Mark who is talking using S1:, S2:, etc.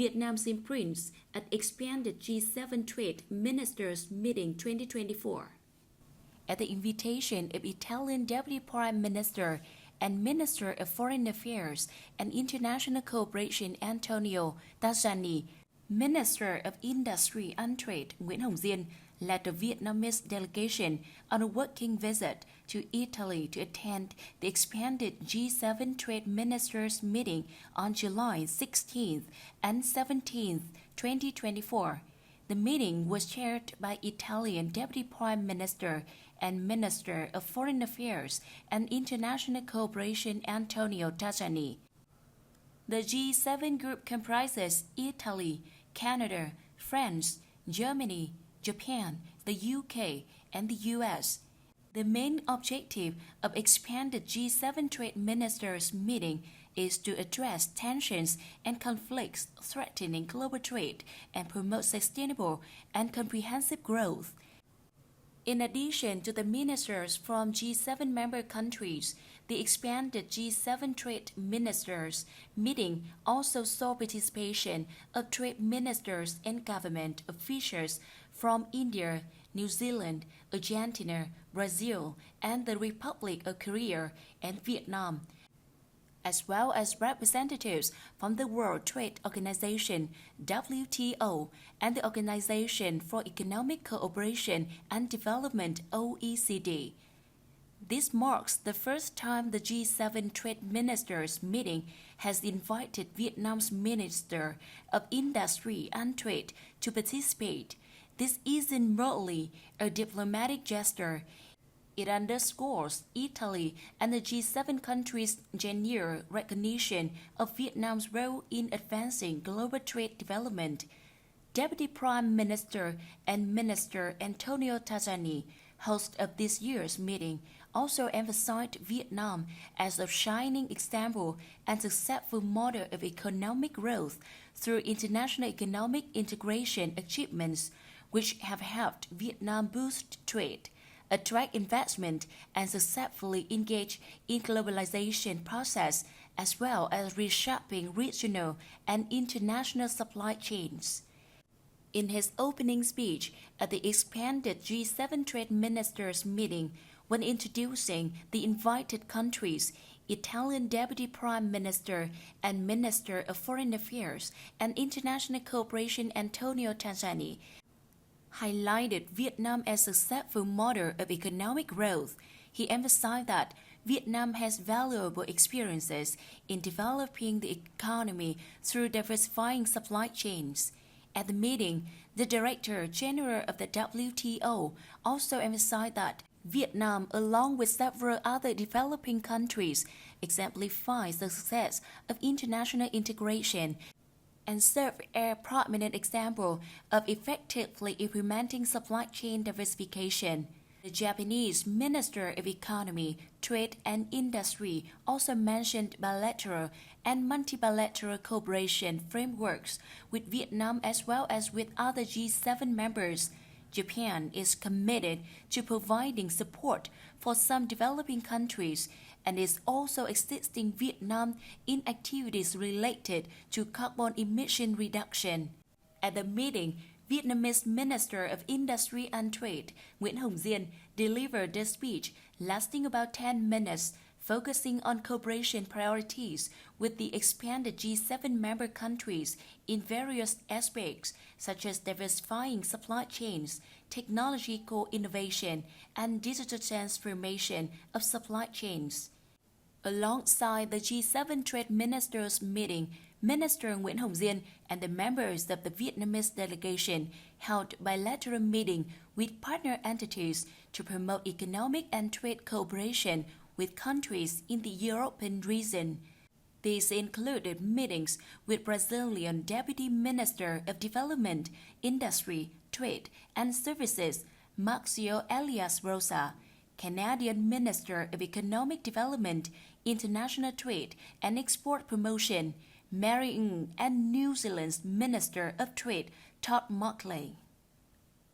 S1: Vietnam's imprints at expanded G7 Trade Ministers Meeting 2024. At the invitation of Italian Deputy Prime Minister and Minister of Foreign Affairs and International Cooperation Antonio Tajani, Minister of Industry and Trade Nguyễn Dien led the Vietnamese delegation on a working visit to Italy to attend the expanded G7 Trade Ministers meeting on July 16th and 17th, 2024. The meeting was chaired by Italian Deputy Prime Minister and Minister of Foreign Affairs and International Cooperation Antonio Tajani. The G7 group comprises Italy, Canada, France, Germany, Japan, the UK, and the US. The main objective of expanded G7 Trade Ministers meeting is to address tensions and conflicts threatening global trade and promote sustainable and comprehensive growth. In addition to the ministers from G7 member countries, the expanded G7 Trade Ministers meeting also saw participation of trade ministers and government officials from India, New Zealand, Argentina, Brazil, and the Republic of Korea and Vietnam, as well as representatives from the World Trade Organization, WTO, and the Organization for Economic Cooperation and Development, OECD. This marks the first time the G7 Trade Ministers meeting has invited Vietnam's Minister of Industry and Trade to participate. This isn't merely a diplomatic gesture. It underscores Italy and the G7 countries' genuine recognition of Vietnam's role in advancing global trade development. Deputy Prime Minister and Minister Antonio Tajani, host of this year's meeting, also emphasized Vietnam as a shining example and successful model of economic growth through international economic integration achievements, which have helped Vietnam boost trade, attract investment, and successfully engage in globalization process, as well as reshaping regional and international supply chains. In his opening speech at the expanded G7 Trade Ministers meeting, when introducing the invited countries, Italian Deputy Prime Minister and Minister of Foreign Affairs and International Cooperation Antonio Tajani highlighted Vietnam as a successful model of economic growth. He emphasized that Vietnam has valuable experiences in developing the economy through diversifying supply chains. At the meeting, the Director General of the WTO also emphasized that Vietnam, along with several other developing countries, exemplifies the success of international integration and serve as a prominent example of effectively implementing supply chain diversification. The Japanese Minister of Economy, Trade and Industry also mentioned bilateral and multilateral cooperation frameworks with Vietnam as well as with other G7 members. Japan is committed to providing support for some developing countries and is also assisting Vietnam in activities related to carbon emission reduction. At the meeting, Vietnamese Minister of Industry and Trade Nguyễn Dien delivered a speech lasting about 10 minutes, focusing on cooperation priorities with the expanded G7 member countries in various aspects such as diversifying supply chains, technological innovation, and digital transformation of supply chains. Alongside the G7 Trade Ministers meeting, Minister Nguyễn Dien and the members of the Vietnamese delegation held bilateral meeting with partner entities to promote economic and trade cooperation with countries in the European region. These included meetings with Brazilian Deputy Minister of Development, Industry, Trade and Services, Marcio Elias Rosa, Canadian Minister of Economic Development, International Trade and Export Promotion, Mary Ng, and New Zealand's Minister of Trade, Todd Markley.